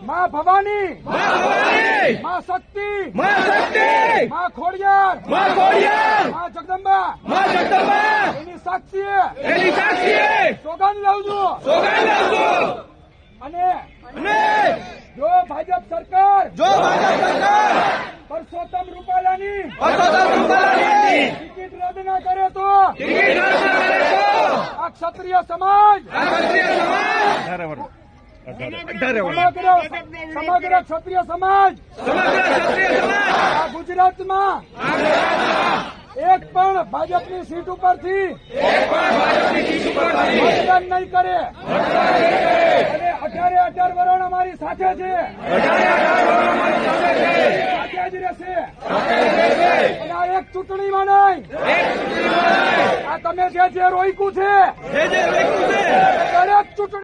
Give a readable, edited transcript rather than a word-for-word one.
मां भवानी, मां शक्ति, मां खोड़ियार, मां जगदंबा एनी साक्षीए सोगंद लઉં છું અને જો ભાજપ સરકાર પરસોત્તમ રૂપાલાની ટિકિટ રદ ના કરે તો આ ક્ષત્રિય સમાજ સમગ્ર ક્ષત્રિય સમાજ આ ગુજરાતમાં એક પણ ભાજપની સીટ ઉપરથી મતદાન નહીં કરે અને 18 વર્ષ અમારી સાથે છે, સાથે જ રહેશે અને આ એક ચૂંટણીમાં નહીં, આ તમે જે રોક્યું છે